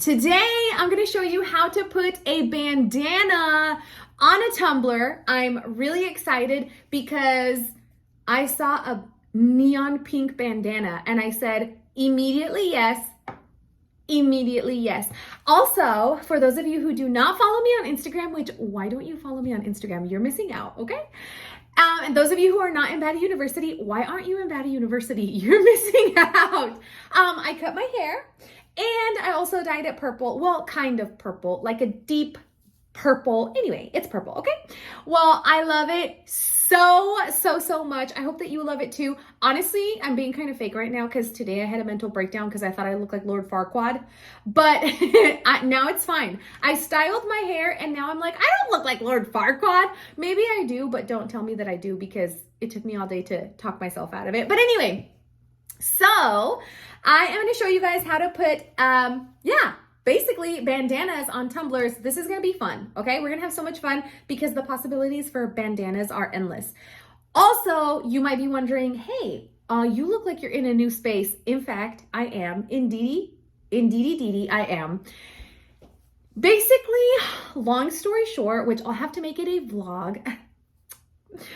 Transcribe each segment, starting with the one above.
Today, I'm going to show you how to put a bandana on a tumbler. I'm really excited because I saw a neon pink bandana and I said, immediately yes. Immediately yes. Also, for those of you who do not follow me on Instagram, which why don't you follow me on Instagram? You're missing out, okay? And those of you who are not in Bada University, why aren't you in Bada University? You're missing out. I cut my hair and I also dyed it purple. Well, kind of purple, like a deep purple. Anyway, it's purple, okay? Well, I love it so much. I hope that you love it too. Honestly, I'm being kind of fake right now because today I had a mental breakdown because I thought I looked like Lord Farquaad, but now it's fine. I styled my hair and now I'm like, I don't look like Lord Farquaad. Maybe I do, but don't tell me that I do because it took me all day to talk myself out of it. But anyway, so I am going to show you guys how to put, basically bandanas on tumblers. This is going to be fun, okay? We're going to have so much fun because the possibilities for bandanas are endless. Also, you might be wondering, hey, you look like you're in a new space. In fact, I am. Indeedy, I am. Basically, long story short, which I'll have to make it a vlog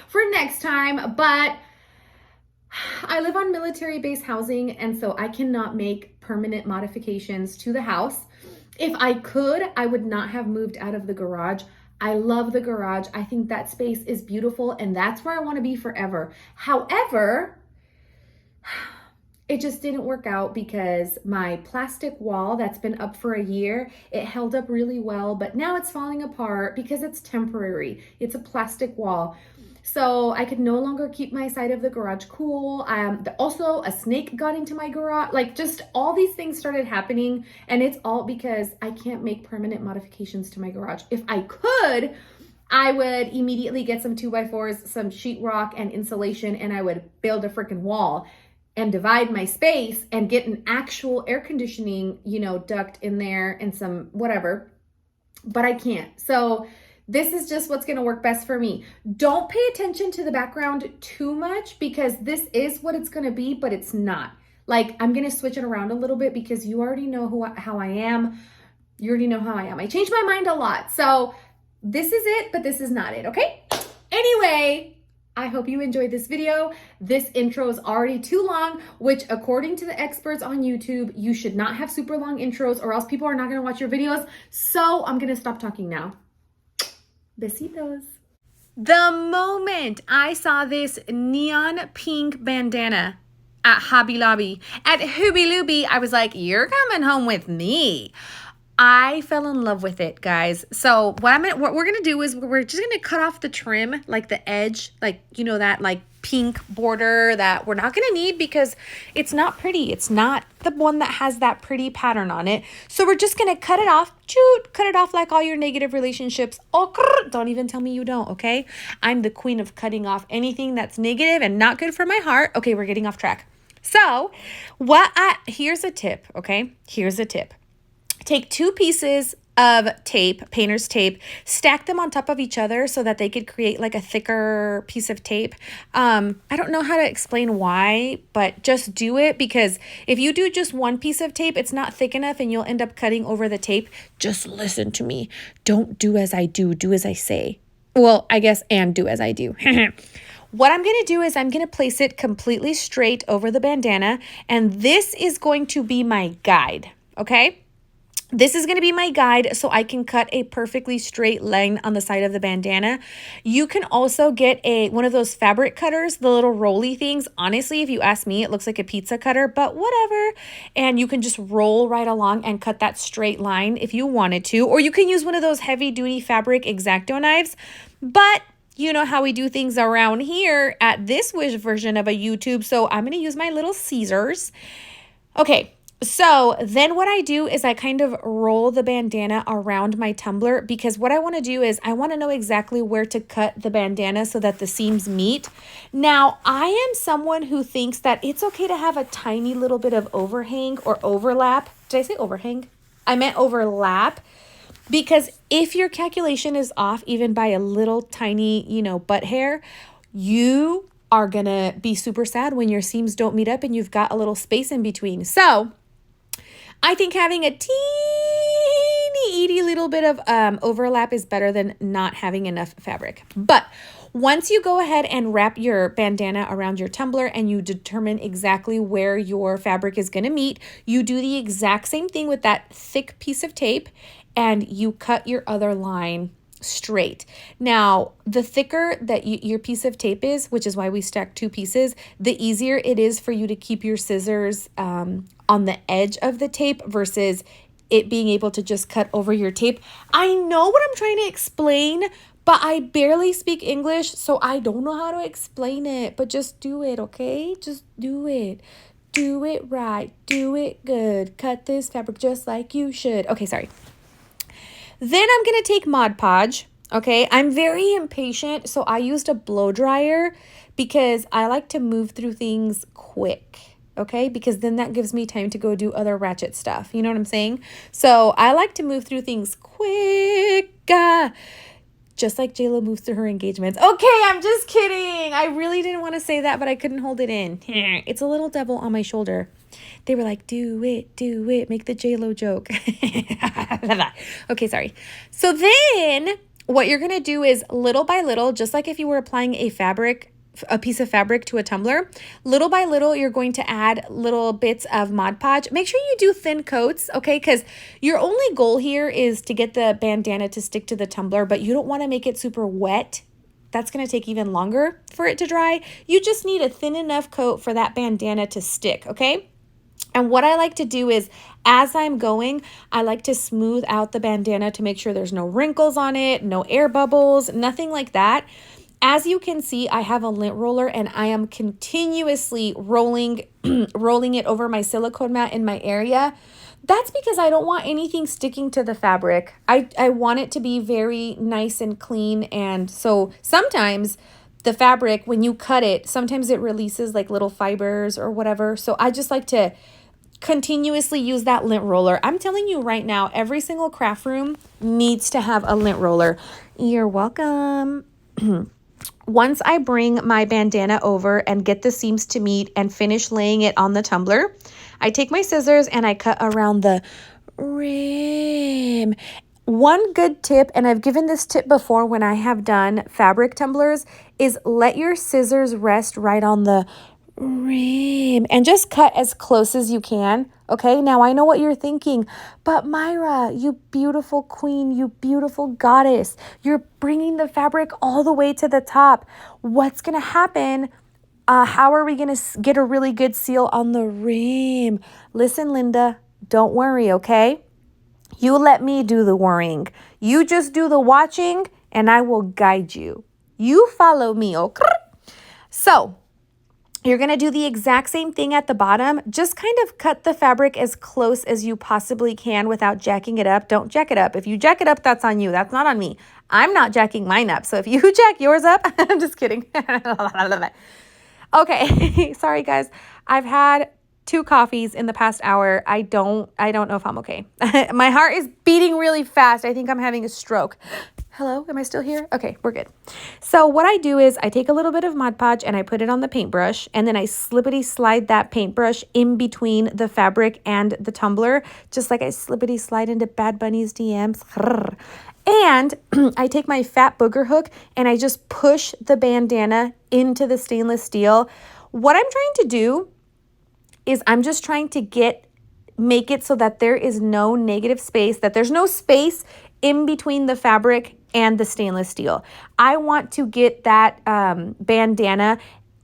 for next time, but I live on military base housing, and so I cannot make permanent modifications to the house. If I could, I would not have moved out of the garage. I love the garage. I think that space is beautiful, and that's where I want to be forever. However, it just didn't work out because my plastic wall that's been up for a year, it held up really well, but now it's falling apart because it's temporary. It's a plastic wall. So I could no longer keep my side of the garage cool. Also, a snake got into my garage. Like, just all these things started happening, and it's all because I can't make permanent modifications to my garage. If I could, I would immediately get some 2x4s, some sheetrock and insulation, and I would build a freaking wall and divide my space and get an actual air conditioning, duct in there and some whatever. But I can't. So this is just what's going to work best for me. Don't pay attention to the background too much because this is what it's going to be, but it's not. Like, I'm going to switch it around a little bit because you already know how I am. You already know how I am. I change my mind a lot. So this is it, but this is not it, okay? Anyway, I hope you enjoyed this video. This intro is already too long, which according to the experts on YouTube, you should not have super long intros or else people are not going to watch your videos. So I'm going to stop talking now. Besitos. The moment I saw this neon pink bandana at Hobby Lobby, at Hooby Looby, I was like, you're coming home with me. I fell in love with it, guys. So what we're gonna do is we're just gonna cut off the trim, like the edge, like, that like pink border that we're not gonna need because it's not pretty. It's not the one that has that pretty pattern on it. So we're just gonna cut it off, cut it off like all your negative relationships. Oh, don't even tell me you don't, okay? I'm the queen of cutting off anything that's negative and not good for my heart. Okay, we're getting off track. So here's a tip, okay? Here's a tip. Take 2 pieces of tape, painter's tape, stack them on top of each other so that they could create like a thicker piece of tape. I don't know how to explain why, but just do it because if you do just one piece of tape, it's not thick enough and you'll end up cutting over the tape. Just listen to me. Don't do as I do as I say. Well, I guess, and do as I do. What I'm going to do is I'm going to place it completely straight over the bandana, and this is going to be my guide, okay? This is going to be my guide so I can cut a perfectly straight line on the side of the bandana. You can also get one of those fabric cutters, the little rolly things. Honestly, if you ask me, it looks like a pizza cutter, but whatever. And you can just roll right along and cut that straight line if you wanted to. Or you can use one of those heavy-duty fabric X-Acto knives. But you know how we do things around here at this version of a YouTube, so I'm going to use my little scissors. Okay. So then what I do is I kind of roll the bandana around my tumbler because what I want to do is I want to know exactly where to cut the bandana so that the seams meet. Now, I am someone who thinks that it's okay to have a tiny little bit of overhang or overlap. Did I say overhang? I meant overlap because if your calculation is off even by a little tiny, butt hair, you are going to be super sad when your seams don't meet up and you've got a little space in between. So I think having a teeny itty little bit of overlap is better than not having enough fabric. But once you go ahead and wrap your bandana around your tumbler and you determine exactly where your fabric is going to meet, you do the exact same thing with that thick piece of tape and you cut your other line straight. Now, the thicker that your piece of tape is, which is why we stack 2 pieces, the easier it is for you to keep your scissors on the edge of the tape versus it being able to just cut over your tape. I know what I'm trying to explain, but I barely speak English, so I don't know how to explain it, but just do it, okay? Just do it. Do it right. Do it good. Cut this fabric just like you should. Okay, sorry. Then I'm going to take Mod Podge, okay? I'm very impatient, so I used a blow dryer because I like to move through things quick, okay? Because then that gives me time to go do other ratchet stuff. You know what I'm saying? So I like to move through things quick, just like JLo moves through her engagements. Okay, I'm just kidding. I really didn't want to say that, but I couldn't hold it in. It's a little devil on my shoulder. They were like, do it, make the JLo joke. Okay, sorry. So then what you're going to do is little by little, just like if you were applying a piece of fabric to a tumbler, little by little, you're going to add little bits of Mod Podge. Make sure you do thin coats, okay? Because your only goal here is to get the bandana to stick to the tumbler, but you don't want to make it super wet. That's going to take even longer for it to dry. You just need a thin enough coat for that bandana to stick, okay? And what I like to do is, as I'm going, I like to smooth out the bandana to make sure there's no wrinkles on it, no air bubbles, nothing like that. As you can see, I have a lint roller and I am continuously rolling it over my silicone mat in my area. That's because I don't want anything sticking to the fabric. I want it to be very nice and clean. And so sometimes the fabric, when you cut it, sometimes it releases like little fibers or whatever. So I just like to continuously use that lint roller. I'm telling you right now, every single craft room needs to have a lint roller. You're welcome. Once I bring my bandana over and get the seams to meet and finish laying it on the tumbler, I take my scissors and I cut around the rim. One good tip, and I've given this tip before when I have done fabric tumblers, is let your scissors rest right on the rim and just cut as close as you can. Okay, now I know what you're thinking, but Myra, you beautiful queen, you beautiful goddess, you're bringing the fabric all the way to the top. What's going to happen? How are we going to get a really good seal on the rim? Listen, Linda, don't worry, okay? You let me do the worrying. You just do the watching and I will guide you. You follow me, okay? So you're going to do the exact same thing at the bottom. Just kind of cut the fabric as close as you possibly can without jacking it up. Don't jack it up. If you jack it up, that's on you. That's not on me. I'm not jacking mine up. So if you jack yours up, I'm just kidding. Okay, sorry guys. I've had 2 coffees in the past hour. I don't know if I'm okay. My heart is beating really fast. I think I'm having a stroke. Hello, am I still here? Okay, we're good. So what I do is I take a little bit of Mod Podge and I put it on the paintbrush, and then I slippity slide that paintbrush in between the fabric and the tumbler, just like I slippity slide into Bad Bunny's DMs. And I take my fat booger hook and I just push the bandana into the stainless steel. What I'm trying to do is I'm just trying to make it so that there is no negative space, that there's no space in between the fabric and the stainless steel. I want to get that bandana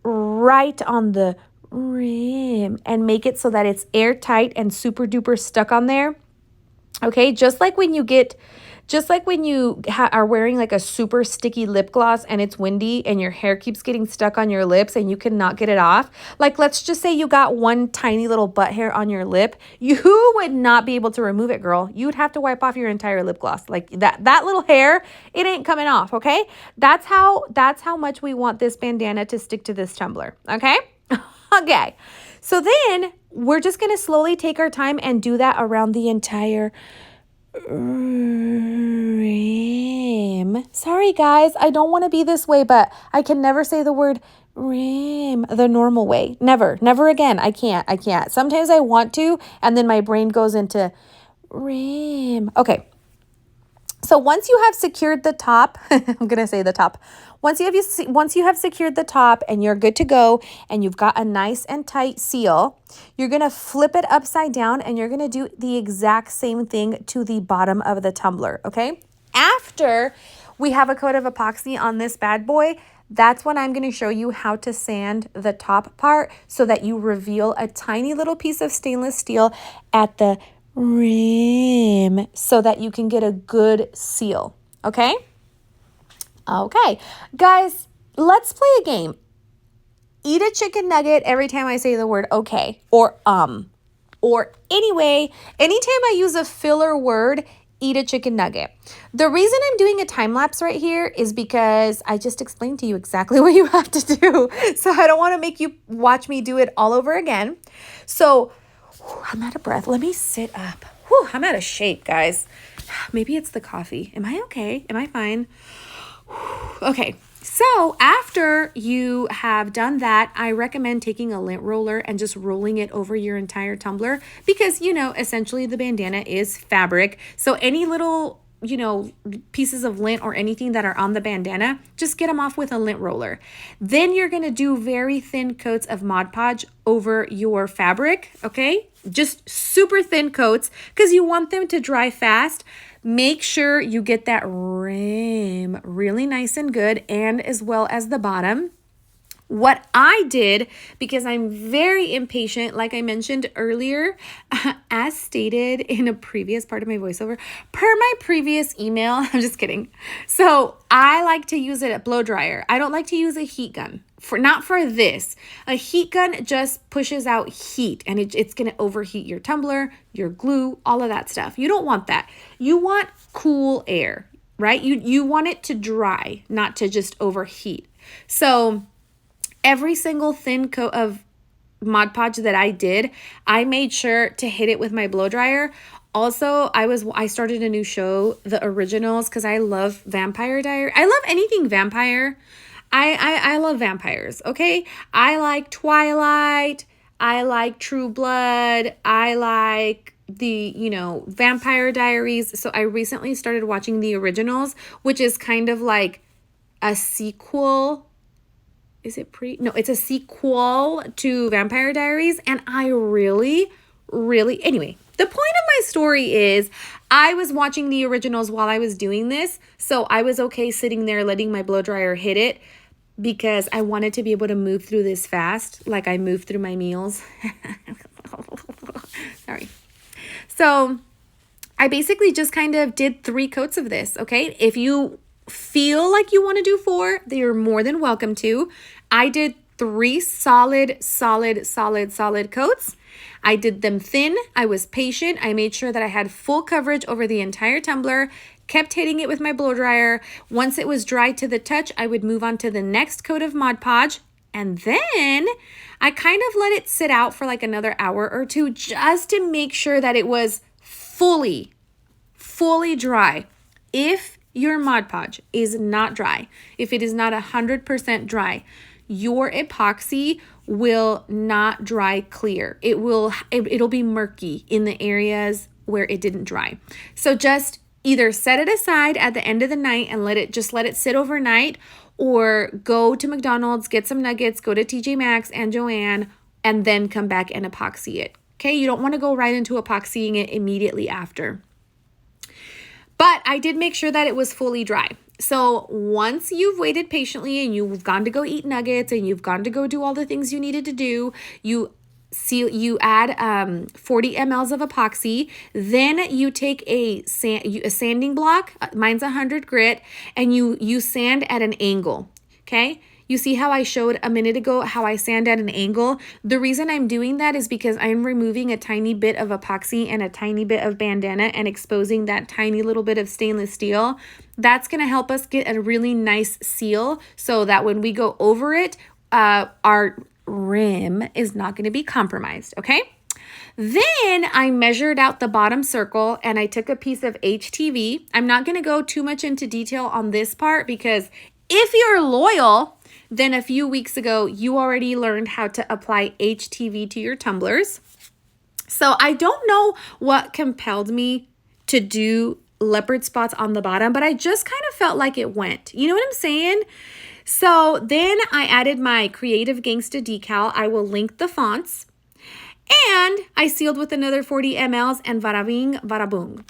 right on the rim and make it so that it's airtight and super duper stuck on there. Okay, just like when you are wearing like a super sticky lip gloss and it's windy and your hair keeps getting stuck on your lips and you cannot get it off. Like, let's just say you got one tiny little butt hair on your lip. You would not be able to remove it, girl. You would have to wipe off your entire lip gloss. Like that little hair, it ain't coming off, okay? That's how much we want this bandana to stick to this tumbler, okay? Okay. So then we're just going to slowly take our time and do that around the entire rim. Sorry guys, I don't want to be this way, but I can never say the word rim the normal way. Never again. I can't. Sometimes I want to, and then my brain goes into rim. Okay. So once you have secured the top, I'm going to say the top. Once you have secured the top and you're good to go and you've got a nice and tight seal, you're going to flip it upside down and you're going to do the exact same thing to the bottom of the tumbler, okay? After we have a coat of epoxy on this bad boy, that's when I'm going to show you how to sand the top part so that you reveal a tiny little piece of stainless steel at the rim so that you can get a good seal, okay? Okay, guys, let's play a game. Eat a chicken nugget every time I say the word okay or anyway, anytime I use a filler word, eat a chicken nugget. The reason I'm doing a time lapse right here is because I just explained to you exactly what you have to do. So I don't want to make you watch me do it all over again. So I'm out of breath. Let me sit up. I'm out of shape, guys. Maybe it's the coffee. Am I okay? Am I fine? Okay. So after you have done that, I recommend taking a lint roller and just rolling it over your entire tumbler because, essentially the bandana is fabric. So any little, pieces of lint or anything that are on the bandana, just get them off with a lint roller. Then you're going to do very thin coats of Mod Podge over your fabric, okay? Just super thin coats because you want them to dry fast. Make sure you get that rim really nice and good and as well as the bottom. What I did, because I'm very impatient, like I mentioned earlier, as stated in a previous part of my voiceover, per my previous email, I'm just kidding. So I like to use it at blow dryer. I don't like to use a heat gun. Not for this. A heat gun just pushes out heat and it's going to overheat your tumbler, your glue, all of that stuff. You don't want that. You want cool air, right? You want it to dry, not to just overheat. So every single thin coat of Mod Podge that I did, I made sure to hit it with my blow dryer. Also, I started a new show, The Originals, because I love Vampire Diary. I love anything vampire. I love vampires, okay? I like Twilight. I like True Blood. I like the, Vampire Diaries. So I recently started watching The Originals, which is kind of like a sequel. Is it No, it's a sequel to Vampire Diaries. And I really, anyway, the point of my story is I was watching The Originals while I was doing this. So I was okay sitting there letting my blow dryer hit it because I wanted to be able to move through this fast, like I move through my meals. Sorry. So I basically just kind of did 3 coats of this, okay? If you feel like you want to do 4, then you're more than welcome to. I did 3 solid coats. I did them thin. I was patient. I made sure that I had full coverage over the entire tumbler, kept hitting it with my blow dryer. Once it was dry to the touch, I would move on to the next coat of Mod Podge. And then I kind of let it sit out for like another hour or 2 just to make sure that it was fully dry. If your Mod Podge is not dry, if it is not 100% dry, your epoxy will not dry clear. It'll be murky in the areas where it didn't dry. So just either set it aside at the end of the night and let it sit overnight, or go to McDonald's, get some nuggets, go to TJ Maxx and Joann, and then come back and epoxy it. Okay, you don't want to go right into epoxying it immediately after. But I did make sure that it was fully dry. So once you've waited patiently and you've gone to go eat nuggets and you've gone to go do all the things you needed to do, you add 40 mLs of epoxy. Then you take a sanding block, mine's 100 grit, and you sand at an angle, okay? You see how I showed a minute ago how I sand at an angle? The reason I'm doing that is because I'm removing a tiny bit of epoxy and a tiny bit of bandana and exposing that tiny little bit of stainless steel. That's going to help us get a really nice seal so that when we go over it, our rim is not going to be compromised, okay? Then I measured out the bottom circle and I took a piece of HTV. I'm not going to go too much into detail on this part because if you're loyal, then a few weeks ago, you already learned how to apply HTV to your tumblers. So I don't know what compelled me to do leopard spots on the bottom, but I just kind of felt like it went. You know what I'm saying? So then I added my Creative Gangsta decal. I will link the fonts. And I sealed with another 40 mLs and vada bing, vada boom.